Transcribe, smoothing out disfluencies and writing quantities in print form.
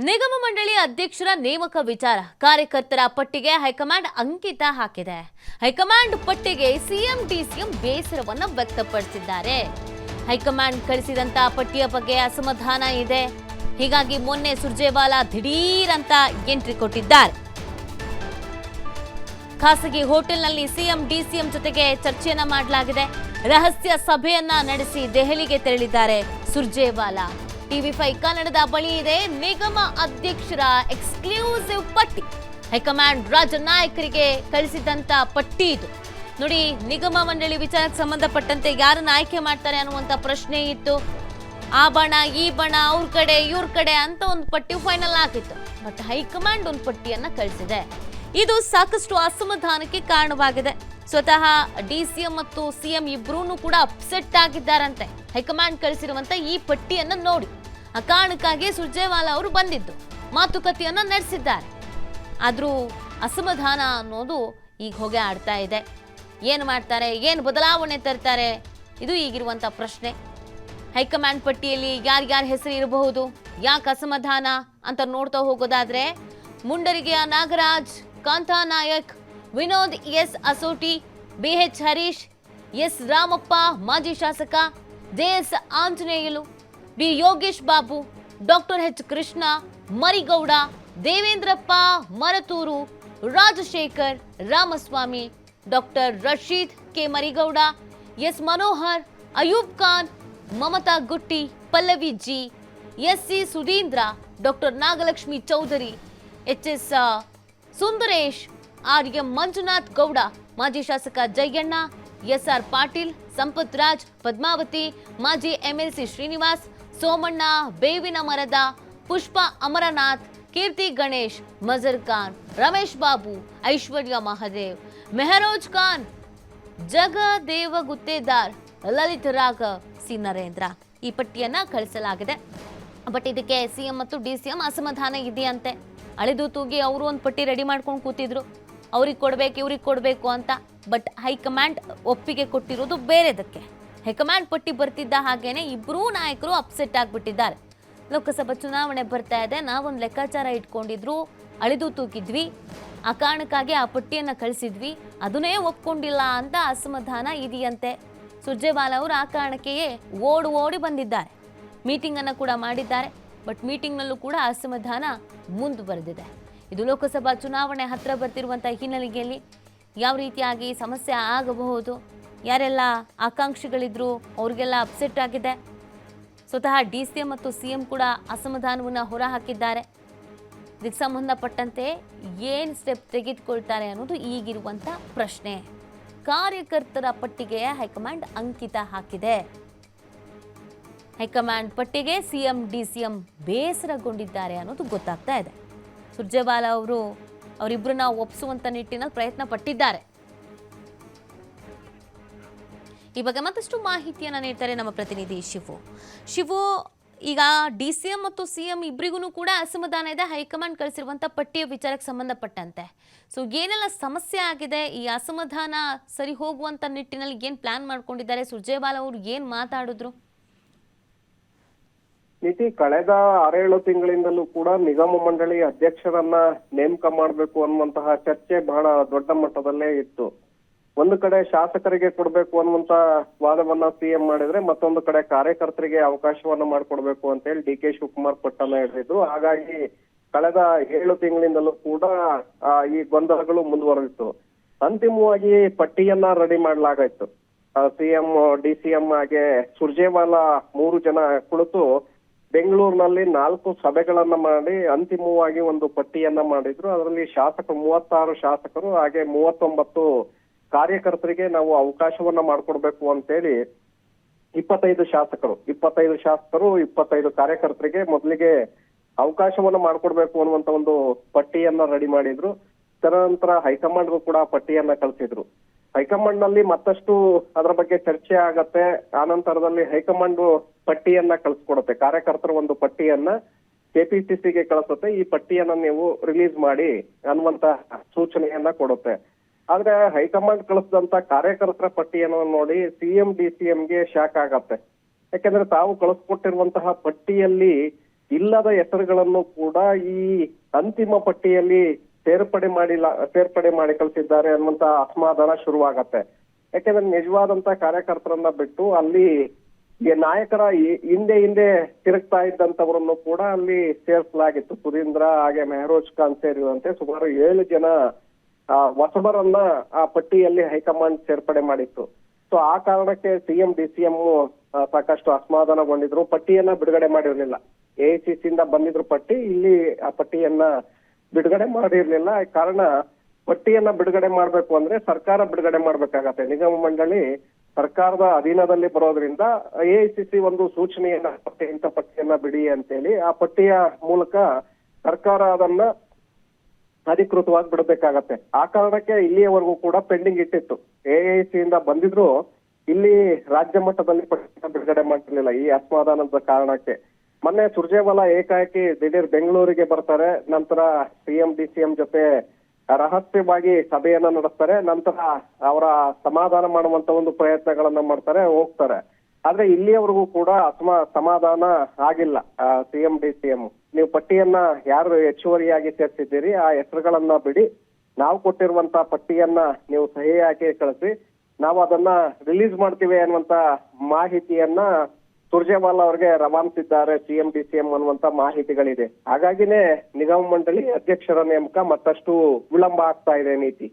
ನಿಗಮ ಮಂಡಳಿ ಅಧ್ಯಕ್ಷರ ನೇಮಕ ವಿಚಾರ ಕಾರ್ಯಕರ್ತರ ಪಟ್ಟಿಗೆ ಹೈಕಮಾಂಡ್ ಅಂಕಿತ ಹಾಕಿದೆ. ಹೈಕಮಾಂಡ್ ಪಟ್ಟಿಗೆ ಸಿಎಂ ಡಿಸಿಎಂ ಬೇಸರವನ್ನ ವ್ಯಕ್ತಪಡಿಸಿದ್ದಾರೆ. ಹೈಕಮಾಂಡ್ ಕಳಿಸಿದಂತ ಪಟ್ಟಿಯ ಬಗ್ಗೆ ಅಸಮಾಧಾನ ಇದೆ. ಹೀಗಾಗಿ ಮೊನ್ನೆ ಸುರ್ಜೇವಾಲಾ ದಿಢೀರ್ ಅಂತ ಎಂಟ್ರಿ ಕೊಟ್ಟಿದ್ದಾರೆ. ಖಾಸಗಿ ಹೋಟೆಲ್ನಲ್ಲಿ ಸಿಎಂ ಡಿಸಿಎಂ ಜೊತೆಗೆ ಚರ್ಚೆಯನ್ನ ಮಾಡಲಾಗಿದೆ. ರಹಸ್ಯ ಸಭೆಯನ್ನ ನಡೆಸಿ ದೆಹಲಿಗೆ ತೆರಳಿದ್ದಾರೆ ಸುರ್ಜೇವಾಲಾ. ಟಿವಿ5 ಕನ್ನಡದ ಬಳಿ ಇದೆ ನಿಗಮ ಅಧ್ಯಕ್ಷರ ಎಕ್ಸ್ಕ್ಲೂಸಿವ್ ಪಟ್ಟಿ. ಹೈಕಮಾಂಡ್ ರಾಜ್ಯ ನಾಯಕರಿಗೆ ಕಳಿಸಿದಂತ ಪಟ್ಟಿ ಇದು. ನೋಡಿ, ನಿಗಮ ಮಂಡಳಿ ವಿಚಾರಕ್ಕೆ ಸಂಬಂಧಪಟ್ಟಂತೆ ಯಾರನ್ನ ಆಯ್ಕೆ ಮಾಡ್ತಾರೆ ಅನ್ನುವಂತ ಪ್ರಶ್ನೆ ಇತ್ತು. ಆ ಬಣ ಈ ಬಣ ಅವ್ರ ಕಡೆ ಇವ್ರ ಕಡೆ ಅಂತ ಒಂದು ಪಟ್ಟಿ ಫೈನಲ್ ಆಗಿತ್ತು. ಬಟ್ ಹೈಕಮಾಂಡ್ ಒಂದು ಪಟ್ಟಿಯನ್ನ ಕಳಿಸಿದೆ. ಇದು ಸಾಕಷ್ಟು ಅಸಮಾಧಾನಕ್ಕೆ ಕಾರಣವಾಗಿದೆ. ಸ್ವತಃ ಡಿಸಿಎಂ ಮತ್ತು ಸಿಎಂ ಇಬ್ರು ಕೂಡ ಅಪ್ಸೆಟ್ ಆಗಿದ್ದಾರಂತೆ. ಹೈಕಮಾಂಡ್ ಕಳಿಸಿರುವಂತ ಈ ಪಟ್ಟಿಯನ್ನ ನೋಡಿ, ಆ ಕಾರಣಕ್ಕಾಗಿ ಸುರ್ಜೇವಾಲಾ ಅವರು ಬಂದಿದ್ದು ಮಾತುಕತೆಯನ್ನ ನಡೆಸಿದ್ದಾರೆ. ಆದ್ರೂ ಅಸಮಾಧಾನ ಅನ್ನೋದು ಈಗ ಹೊಗೆ ಆಡ್ತಾ ಇದೆ. ಏನು ಮಾಡ್ತಾರೆ, ಏನು ಬದಲಾವಣೆ ತರ್ತಾರೆ, ಇದು ಈಗಿರುವಂತ ಪ್ರಶ್ನೆ. ಹೈಕಮಾಂಡ್ ಪಟ್ಟಿಯಲ್ಲಿ ಯಾರ್ಯಾರ ಹೆಸರು ಇರಬಹುದು, ಯಾಕೆ ಅಸಮಾಧಾನ ಅಂತ ನೋಡ್ತಾ ಹೋಗೋದಾದ್ರೆ, ಮುಂಡರಗಿಯ Nagaraj, Kanta Nayak, Vinod S Asoti, BH Harish, S Ramappa ಮಾಜಿ ಶಾಸಕ, JS Anjaneyulu, B Yogesh Babu, doctor H Krishna, Marigowda, Devendrappa Maratur, Rajashekar, Ramaswamy, doctor Rashid K Marigowda, S Manohar, Ayub Khan, Mamata Gutti, Pallavi G, SC Sudhindra, doctor Nagalakshmi Chaudhary, HS Sundaresh, RM Manjunath Gowda, ಮಾಜಿ ಶಾಸಕ ಜಯಣ್ಣ, ಎಸ್ಆರ್ ಪಾಟೀಲ್, ಸಂಪತ್ ರಾಜ್, ಪದ್ಮಾವತಿ, ಮಾಜಿ ಎಂಎಲ್ಸಿ ಶ್ರೀನಿವಾಸ್, ಸೋಮಣ್ಣ, ಬೇವಿನ ಮರದ, ಪುಷ್ಪ ಅಮರನಾಥ್, ಕೀರ್ತಿ ಗಣೇಶ್, ಮಜರ್ ಖಾನ್, ರಮೇಶ್ ಬಾಬು, ಐಶ್ವರ್ಯ ಮಹದೇವ್, ಮೆಹರೋಜ್ ಖಾನ್, ಜಗದೇವ ಗುತ್ತೇದಾರ್, ಲಲಿತ್ ರಾಘವ್, ಸಿ ನರೇಂದ್ರ. ಈ ಪಟ್ಟಿಯನ್ನ ಕಳಿಸಲಾಗಿದೆ. ಬಟ್ ಇದಕ್ಕೆ ಸಿಎಂ ಮತ್ತು ಡಿಸಿಎಂ ಅಸಮಾಧಾನ ಇದೆಯಂತೆ. ಅಳೆದು ತೂಗಿ ಅವರು ಒಂದು ಪಟ್ಟಿ ರೆಡಿ ಮಾಡ್ಕೊಂಡು ಕೂತಿದ್ರು, ಅವ್ರಿಗೆ ಕೊಡ್ಬೇಕು ಇವ್ರಿಗೆ ಕೊಡಬೇಕು ಅಂತ. ಬಟ್ ಹೈಕಮಾಂಡ್ ಒಪ್ಪಿಗೆ ಕೊಟ್ಟಿರೋದು ಬೇರೆದಕ್ಕೆ. ಹೈಕಮಾಂಡ್ ಪಟ್ಟಿ ಬರ್ತಿದ್ದ ಹಾಗೇನೆ ಇಬ್ಬರೂ ನಾಯಕರು ಅಪ್ಸೆಟ್ ಆಗಿಬಿಟ್ಟಿದ್ದಾರೆ. ಲೋಕಸಭಾ ಚುನಾವಣೆ ಬರ್ತಾ ಇದೆ, ನಾವೊಂದು ಲೆಕ್ಕಾಚಾರ ಇಟ್ಕೊಂಡಿದ್ರು, ಅಳೆದು ತೂಗಿದ್ವಿ, ಆ ಕಾರಣಕ್ಕಾಗಿ ಆ ಪಟ್ಟಿಯನ್ನು ಕಳಿಸಿದ್ವಿ, ಅದನ್ನೇ ಒಪ್ಕೊಂಡಿಲ್ಲ ಅಂತ ಅಸಮಾಧಾನ ಇದೆಯಂತೆ. ಸುರ್ಜೇವಾಲಾ ಅವರು ಆ ಕಾರಣಕ್ಕೆಯೇ ಓಡಿ ಬಂದಿದ್ದಾರೆ. ಮೀಟಿಂಗ್ ಅನ್ನು ಕೂಡ ಮಾಡಿದ್ದಾರೆ. ಬಟ್ ಮೀಟಿಂಗ್ನಲ್ಲೂ ಕೂಡ ಅಸಮಾಧಾನ ಮುಂದುವರೆದಿದೆ. ಇದು ಲೋಕಸಭಾ ಚುನಾವಣೆ ಹತ್ರ ಬರ್ತಿರುವಂತಹ ಹಿನ್ನೆಲೆಯಲ್ಲಿ ಯಾವ ರೀತಿಯಾಗಿ ಸಮಸ್ಯೆ ಆಗಬಹುದು, ಯಾರೆಲ್ಲ ಆಕಾಂಕ್ಷಿಗಳಿದ್ರು ಅವ್ರಿಗೆಲ್ಲ ಅಪ್ಸೆಟ್ ಆಗಿದೆ. ಸ್ವತಃ ಡಿಸಿಎಂ ಮತ್ತು ಸಿಎಂ ಕೂಡ ಅಸಮಾಧಾನವನ್ನು ಹೊರಹಾಕಿದ್ದಾರೆ. ಇದಕ್ಕೆ ಸಂಬಂಧಪಟ್ಟಂತೆ ಏನು ಸ್ಟೆಪ್ ತೆಗೆದುಕೊಳ್ತಾರೆ ಅನ್ನೋದು ಈಗಿರುವಂಥ ಪ್ರಶ್ನೆ. ಕಾರ್ಯಕರ್ತರ ಪಟ್ಟಿಗೆ ಹೈಕಮಾಂಡ್ ಅಂಕಿತ ಹಾಕಿದೆ. ಹೈಕಮಾಂಡ್ ಪಟ್ಟಿಗೆ ಸಿಎಂ ಡಿಸಿಎಂ ಬೇಸರಗೊಂಡಿದ್ದಾರೆ ಅನ್ನೋದು ಗೊತ್ತಾಗ್ತಾ ಇದೆ. ಸುರ್ಜೇವಾಲಾ ಅವರು ಅವರಿಬ್ಬರನ್ನ ಒಪ್ಪಿಸುವಂತ ನಿಟ್ಟಿನಲ್ಲಿ ಪ್ರಯತ್ನ ಪಟ್ಟಿದ್ದಾರೆ. ಈ ಬಗ್ಗೆ ಮತ್ತಷ್ಟು ಮಾಹಿತಿಯನ್ನ ನೀಡ್ತಾರೆ ನಮ್ಮ ಪ್ರತಿನಿಧಿ ಶಿವು. ಈಗ ಡಿಸಿಎಂ ಮತ್ತು ಸಿಎಂ ಇಬ್ಬರಿಗೂ ಕೂಡ ಅಸಮಾಧಾನ ಇದೆ ಹೈಕಮಾಂಡ್ ಕಳಿಸಿರುವಂತ ಪಟ್ಟಿಯ ವಿಚಾರಕ್ಕೆ ಸಂಬಂಧಪಟ್ಟಂತೆ. ಸೊ ಏನೆಲ್ಲ ಸಮಸ್ಯೆ ಆಗಿದೆ, ಈ ಅಸಮಾಧಾನ ಸರಿ ಹೋಗುವಂತ ನಿಟ್ಟಿನಲ್ಲಿ ಏನ್ ಪ್ಲಾನ್ ಮಾಡ್ಕೊಂಡಿದ್ದಾರೆ, ಸುರ್ಜೇವಾಲಾ ಅವರು ಏನ್ ಮಾತಾಡಿದ್ರು? ನೀತಿ ಕಳೆದ 6-7 ತಿಂಗಳಿಂದಲೂ ಕೂಡ ನಿಗಮ ಮಂಡಳಿ ಅಧ್ಯಕ್ಷರನ್ನ ನೇಮಕ ಮಾಡಬೇಕು ಅನ್ನುವಂತಹ ಚರ್ಚೆ ಬಹಳ ದೊಡ್ಡ ಮಟ್ಟದಲ್ಲೇ ಇತ್ತು. ಒಂದು ಕಡೆ ಶಾಸಕರಿಗೆ ಕೊಡ್ಬೇಕು ಅನ್ನುವಂತ ವಾದವನ್ನ ಸಿಎಂ ಮಾಡಿದ್ರೆ, ಮತ್ತೊಂದು ಕಡೆ ಕಾರ್ಯಕರ್ತರಿಗೆ ಅವಕಾಶವನ್ನ ಮಾಡ್ಕೊಡ್ಬೇಕು ಅಂತ ಹೇಳಿ ಡಿ.ಕೆ. ಶಿವಕುಮಾರ್ ಪಟ್ಟನ್ನ ಹಿಡಿದಿದ್ರು. ಹಾಗಾಗಿ ಕಳೆದ 7 ತಿಂಗಳಿಂದಲೂ ಕೂಡ ಈ ಗೊಂದಲಗಳು ಮುಂದುವರೆದಿತ್ತು. ಅಂತಿಮವಾಗಿ ಪಟ್ಟಿಯನ್ನ ರೆಡಿ ಮಾಡ್ಲಾಗಾಯ್ತು. ಸಿಎಂ, ಡಿಸಿಎಂ ಹಾಗೆ ಸುರ್ಜೇವಾಲಾ 3 ಜನ ಕುಳಿತು ಬೆಂಗಳೂರಿನಲ್ಲಿ 4 ಸಭೆಗಳನ್ನ ಮಾಡಿ ಅಂತಿಮವಾಗಿ ಒಂದು ಪಟ್ಟಿಯನ್ನ ಮಾಡಿದ್ರು. ಅದರಲ್ಲಿ 36 ಶಾಸಕರು ಹಾಗೆ 39 ಕಾರ್ಯಕರ್ತರಿಗೆ ನಾವು ಅವಕಾಶವನ್ನ ಮಾಡ್ಕೊಡ್ಬೇಕು ಅಂತೇಳಿ 25 ಶಾಸಕರು 25 ಕಾರ್ಯಕರ್ತರಿಗೆ ಮೊದಲಿಗೆ ಅವಕಾಶವನ್ನ ಮಾಡ್ಕೊಡ್ಬೇಕು ಅನ್ನುವಂತ ಒಂದು ಪಟ್ಟಿಯನ್ನ ರೆಡಿ ಮಾಡಿದ್ರು. ತದನಂತರ ಹೈಕಮಾಂಡ್ಗೂ ಕೂಡ ಪಟ್ಟಿಯನ್ನ ಕಳಿಸಿದ್ರು. ಹೈಕಮಾಂಡ್ ನಲ್ಲಿ ಮತ್ತಷ್ಟು ಅದರ ಬಗ್ಗೆ ಚರ್ಚೆ ಆಗತ್ತೆ. ಆನಂತರದಲ್ಲಿ ಹೈಕಮಾಂಡ್ ಪಟ್ಟಿಯನ್ನ ಕಳಿಸ್ಕೊಡುತ್ತೆ, ಕಾರ್ಯಕರ್ತರ ಒಂದು ಪಟ್ಟಿಯನ್ನ ಕೆಪಿಸಿಸಿಗೆ ಕಳಿಸುತ್ತೆ. ಈ ಪಟ್ಟಿಯನ್ನ ನೀವು ರಿಲೀಸ್ ಮಾಡಿ ಅನ್ನುವಂತ ಸೂಚನೆಯನ್ನ ಕೊಡುತ್ತೆ. ಆದ್ರೆ ಹೈಕಮಾಂಡ್ ಕಳಿಸಿದಂತ ಕಾರ್ಯಕರ್ತರ ಪಟ್ಟಿಯನ್ನು ನೋಡಿ ಸಿಎಂ ಡಿಸಿಎಂಗೆ ಶಾಕ್ ಆಗತ್ತೆ. ಯಾಕಂದ್ರೆ ತಾವು ಕಳಿಸ್ಕೊಟ್ಟಿರುವಂತಹ ಪಟ್ಟಿಯಲ್ಲಿ ಇಲ್ಲದ ಹೆಸರುಗಳನ್ನು ಕೂಡ ಈ ಅಂತಿಮ ಪಟ್ಟಿಯಲ್ಲಿ ಸೇರ್ಪಡೆ ಮಾಡಿ ಕಳಿಸಿದ್ದಾರೆ ಅನ್ನುವಂತ ಅಸಮಾಧಾನ ಶುರುವಾಗತ್ತೆ. ಯಾಕೆಂದ್ರೆ ನಿಜವಾದಂತ ಕಾರ್ಯಕರ್ತರನ್ನ ಬಿಟ್ಟು ಅಲ್ಲಿ ಈ ನಾಯಕರ ಹಿಂದೆ ತಿರುಗ್ತಾ ಇದ್ದಂತವರನ್ನು ಕೂಡ ಅಲ್ಲಿ ಸೇರಿಸಲಾಗಿತ್ತು. ಸುಧೀಂದ್ರ ಹಾಗೆ ಮೆಹರೋಜ್ ಖಾನ್ ಸೇರಿದಂತೆ ಸುಮಾರು 7 ಜನ ಹೊಸಬರನ್ನ ಆ ಪಟ್ಟಿಯಲ್ಲಿ ಹೈಕಮಾಂಡ್ ಸೇರ್ಪಡೆ ಮಾಡಿತ್ತು. ಸೊ ಆ ಕಾರಣಕ್ಕೆ ಸಿಎಂ ಡಿಸಿಎಂ ಸಾಕಷ್ಟು ಅಸಮಾಧಾನಗೊಂಡಿದ್ರು. ಪಟ್ಟಿಯನ್ನ ಬಿಡುಗಡೆ ಮಾಡಿರ್ಲಿಲ್ಲ. AICC ಇಂದ ಬಂದಿದ್ರು ಪಟ್ಟಿ, ಇಲ್ಲಿ ಆ ಪಟ್ಟಿಯನ್ನ ಬಿಡುಗಡೆ ಮಾಡಿರ್ಲಿಲ್ಲ. ಕಾರಣ ಪಟ್ಟಿಯನ್ನ ಬಿಡುಗಡೆ ಮಾಡ್ಬೇಕು ಅಂದ್ರೆ ಸರ್ಕಾರ ಬಿಡುಗಡೆ ಮಾಡ್ಬೇಕಾಗತ್ತೆ. ನಿಗಮ ಮಂಡಳಿ ಸರ್ಕಾರದ ಅಧೀನದಲ್ಲಿ ಬರೋದ್ರಿಂದ AICC ಒಂದು ಸೂಚನೆಯನ್ನ ಇಂಥ ಪಟ್ಟಿಯನ್ನ ಬಿಡಿ ಅಂತೇಳಿ ಆ ಪಟ್ಟಿಯ ಮೂಲಕ ಸರ್ಕಾರ ಅದನ್ನ ಅಧಿಕೃತವಾಗಿ ಬಿಡಬೇಕಾಗತ್ತೆ. ಆ ಕಾರಣಕ್ಕೆ ಇಲ್ಲಿಯವರೆಗೂ ಕೂಡ ಪೆಂಡಿಂಗ್ ಇಟ್ಟಿತ್ತು. AIC ಇಂದ ಬಂದಿದ್ರು ಇಲ್ಲಿ ರಾಜ್ಯ ಮಟ್ಟದಲ್ಲಿ ಪಟ್ಟಿಯನ್ನ ಬಿಡುಗಡೆ ಮಾಡ್ತಿರ್ಲಿಲ್ಲ ಈ ಅಸಮಾಧಾನದ ಕಾರಣಕ್ಕೆ. ಮೊನ್ನೆ ಸುರ್ಜೇವಾಲಾ ಏಕಾಏಕಿ ದಿಢೀರ್ ಬೆಂಗಳೂರಿಗೆ ಬರ್ತಾರೆ. ನಂತರ ಸಿಎಂ ಡಿಸಿಎಂ ಜೊತೆ ರಹಸ್ಯವಾಗಿ ಸಭೆಯನ್ನ ನಡೆಸ್ತಾರೆ. ನಂತರ ಅವರ ಸಮಾಧಾನ ಮಾಡುವಂತ ಒಂದು ಪ್ರಯತ್ನಗಳನ್ನ ಮಾಡ್ತಾರೆ, ಹೋಗ್ತಾರೆ. ಆದ್ರೆ ಇಲ್ಲಿಯವರೆಗೂ ಕೂಡ ಸಮಾಧಾನ ಆಗಿಲ್ಲ. ಸಿಎಂ ಡಿಸಿಎಂ ನೀವು ಪಟ್ಟಿಯನ್ನ ಯಾರು ಹೆಚ್ಚುವರಿಯಾಗಿ ಸೇರ್ಸಿದ್ದೀರಿ ಆ ಹೆಸರುಗಳನ್ನ ಬಿಡಿ, ನಾವು ಕೊಟ್ಟಿರುವಂತ ಪಟ್ಟಿಯನ್ನ ನೀವು ಸಹಿ ಹಾಕಿ ಕಳಿಸಿ, ನಾವು ಅದನ್ನ ರಿಲೀಸ್ ಮಾಡ್ತೀವಿ ಅನ್ನುವಂತ ಮಾಹಿತಿಯನ್ನ ಸುರ್ಜೇವಾಲಾ ಅವರಿಗೆ ರವಾನಿಸಿದ್ದಾರೆ ಸಿಎಂ ಡಿಸಿಎಂ ಅನ್ನುವಂತ ಮಾಹಿತಿಗಳಿದೆ. ಹಾಗಾಗಿನೇ ನಿಗಮ ಮಂಡಳಿ ಅಧ್ಯಕ್ಷರ ನೇಮಕ ಮತ್ತಷ್ಟು ವಿಳಂಬ ಆಗ್ತಾ ಇದೆ ನೀತಿ.